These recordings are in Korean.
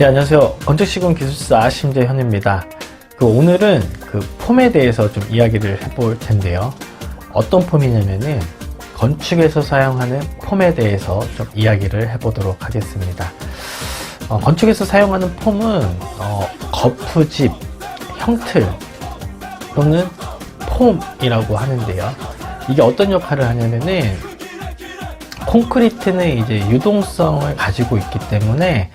네, 안녕하세요. 건축시공 기술사 심재현입니다. 오늘은 폼에 대해서 좀 이야기를 해볼 텐데요. 어떤 폼이냐면은 건축에서 사용하는 폼에 대해서 좀 이야기를 해보도록 하겠습니다. 건축에서 사용하는 폼은 거푸집, 형틀 또는 폼이라고 하는데요. 이게 어떤 역할을 하냐면은 콘크리트는 이제 유동성을 가지고 있기 때문에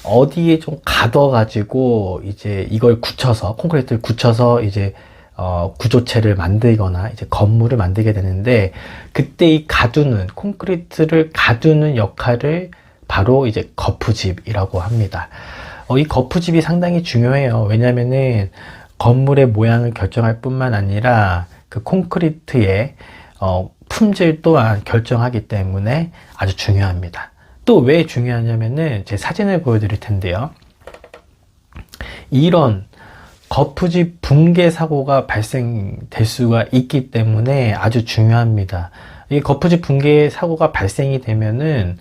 어디에 좀 가둬가지고 이제 이걸 굳혀서 콘크리트를 굳혀서 이제 구조체를 만들거나 이제 건물을 만들게 되는데, 그때 이 가두는 콘크리트를 가두는 역할을 바로 이제 거푸집이라고 합니다. 이 거푸집이 상당히 중요해요. 왜냐면은 건물의 모양을 결정할 뿐만 아니라 그 콘크리트의 품질 또한 결정하기 때문에 아주 중요합니다. 또 왜 중요하냐면은 제 사진을 보여드릴 텐데요. 이런 거푸집 붕괴 사고가 발생될 수가 있기 때문에 아주 중요합니다. 이 거푸집 붕괴 사고가 발생이 되면은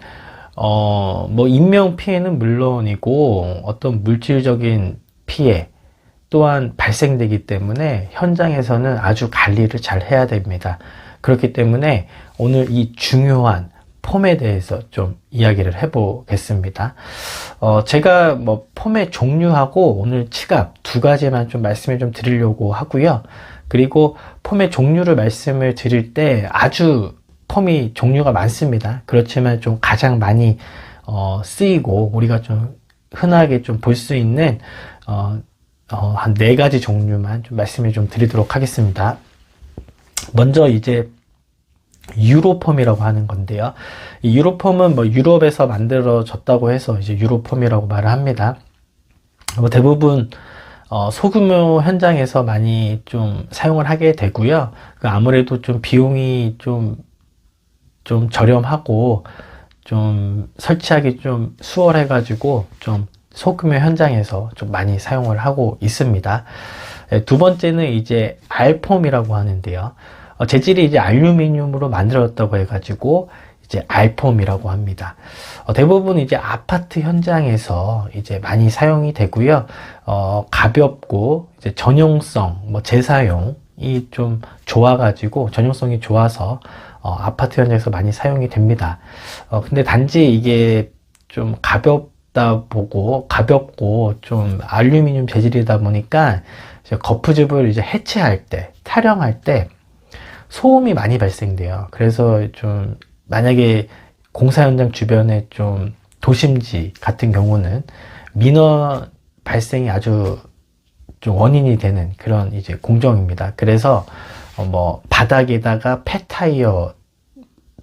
뭐 인명 피해는 물론이고 어떤 물질적인 피해 또한 발생되기 때문에 현장에서는 아주 관리를 잘 해야 됩니다. 그렇기 때문에 오늘 이 중요한 폼에 대해서 좀 이야기를 해보겠습니다. 제가 뭐 폼의 종류하고 오늘 치갑 두 가지만 좀 말씀을 좀 드리려고 하고요. 그리고 폼의 종류를 말씀을 드릴 때 아주 폼이 종류가 많습니다. 그렇지만 좀 가장 많이 쓰이고 우리가 좀 흔하게 좀 볼 수 있는 한 4가지 종류만 좀 말씀을 좀 드리도록 하겠습니다. 먼저 이제 유로폼이라고 하는 건데요. 이 유로폼은 뭐 유럽에서 만들어졌다고 해서 이제 유로폼이라고 말을 합니다. 뭐 대부분 소규모 현장에서 많이 좀 사용을 하게 되고요. 아무래도 좀 비용이 좀 저렴하고 좀 설치하기 좀 수월해 가지고 좀 소규모 현장에서 좀 많이 사용을 하고 있습니다. 두 번째는 이제 알폼이라고 하는데요. 재질이 이제 알루미늄으로 만들어졌다고 해가지고 이제 알폼이라고 합니다. 대부분 이제 아파트 현장에서 이제 많이 사용이 되고요. 가볍고 이제 전용성, 뭐 재사용이 좀 좋아가지고 전용성이 좋아서 아파트 현장에서 많이 사용이 됩니다. 근데 단지 이게 좀 가볍고 좀 알루미늄 재질이다 보니까 이제 거푸집을 이제 해체할 때, 타령할 때 소음이 많이 발생돼요. 그래서 좀 만약에 공사 현장 주변에 좀 도심지 같은 경우는 민원 발생이 아주 좀 원인이 되는 그런 이제 공정입니다. 그래서 뭐 바닥에다가 폐타이어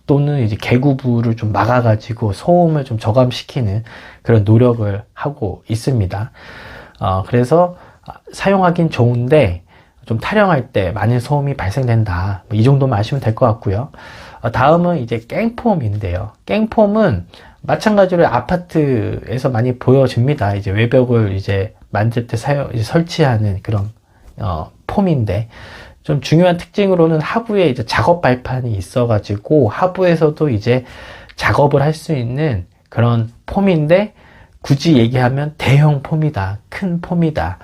또는 이제 개구부를 좀 막아가지고 소음을 좀 저감시키는 그런 노력을 하고 있습니다. 그래서 사용하긴 좋은데 좀 타령할 때 많은 소음이 발생된다. 이 정도만 아시면 될 것 같고요. 다음은 이제 깽폼인데요. 깽폼은 마찬가지로 아파트에서 많이 보여집니다. 이제 외벽을 이제 만들 때 이제 설치하는 그런 폼인데, 좀 중요한 특징으로는 하부에 이제 작업 발판이 있어가지고 하부에서도 이제 작업을 할 수 있는 그런 폼인데, 굳이 얘기하면 대형 폼이다, 큰 폼이다.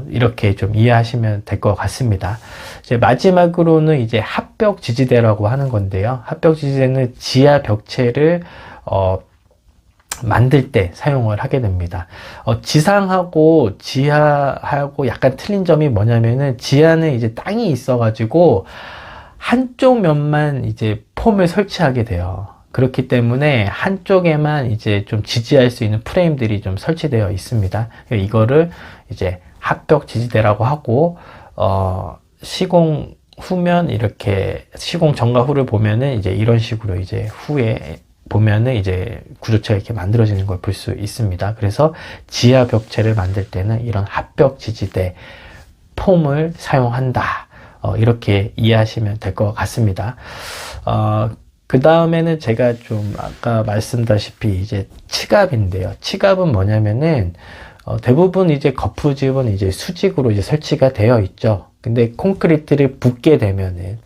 이렇게 좀 이해하시면 될 것 같습니다. 이제 마지막으로는 이제 합벽 지지대라고 하는 건데요. 합벽 지지대는 지하 벽체를 만들 때 사용을 하게 됩니다. 지상하고 지하하고 약간 틀린 점이 뭐냐면은 지하는 이제 땅이 있어가지고 한쪽 면만 이제 폼을 설치하게 돼요. 그렇기 때문에 한쪽에만 이제 좀 지지할 수 있는 프레임들이 좀 설치되어 있습니다. 이거를 이제 합벽 지지대라고 하고, 시공 후면 이렇게 시공 전과 후를 보면은 이제 이런 식으로 이제 후에 보면은 이제 구조체가 이렇게 만들어지는 걸 볼 수 있습니다. 그래서 지하 벽체를 만들 때는 이런 합벽 지지대 폼을 사용한다. 이렇게 이해하시면 될 것 같습니다. 그 다음에는 제가 좀 아까 말씀다시피 이제 치갑인데요. 치갑은 뭐냐면은 대부분 이제 거푸집은 이제 수직으로 이제 설치가 되어 있죠. 근데 콘크리트를 붓게 되면은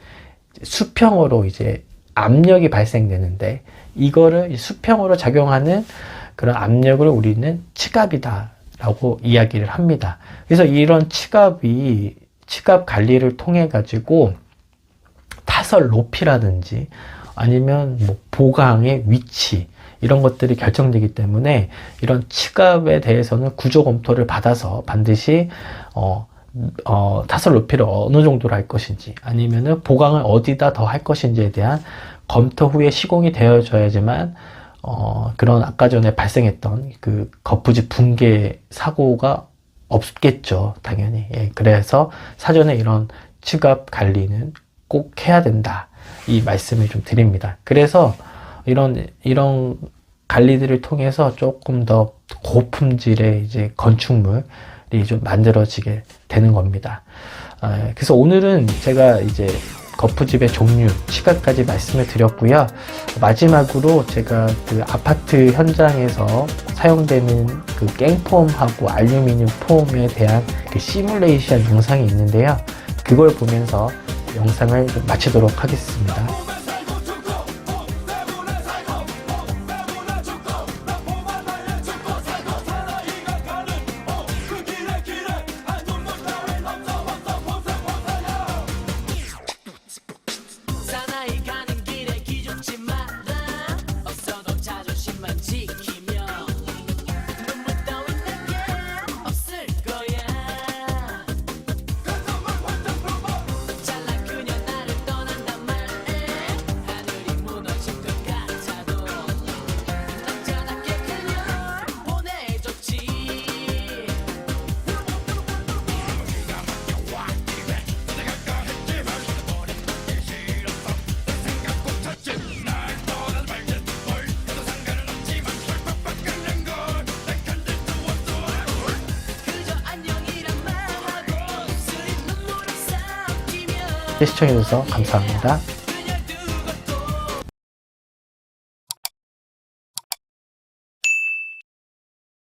수평으로 이제 압력이 발생되는데, 이거를 수평으로 작용하는 그런 압력을 우리는 치갑이다라고 이야기를 합니다. 그래서 이런 치갑 관리를 통해 가지고 타설 높이라든지 아니면 뭐 보강의 위치 이런 것들이 결정되기 때문에 이런 치갑에 대해서는 구조 검토를 받아서 반드시 타설 높이를 어느 정도로 할 것인지 아니면은 보강을 어디다 더 할 것인지에 대한 검토 후에 시공이 되어져야지만 그런 아까 전에 발생했던 그 거푸집 붕괴 사고가 없겠죠, 당연히. 예, 그래서 사전에 이런 치갑 관리는 꼭 해야 된다. 이 말씀을 좀 드립니다. 그래서 이런 관리들을 통해서 조금 더 고품질의 이제 건축물이 좀 만들어지게 되는 겁니다. 그래서 오늘은 제가 이제 거푸집의 종류, 치갑까지 말씀을 드렸고요. 마지막으로 제가 그 아파트 현장에서 사용되는 그 깽폼하고 알루미늄 폼에 대한 그 시뮬레이션 영상이 있는데요. 그걸 보면서 영상을 좀 마치도록 하겠습니다. 시청해주셔서 감사합니다.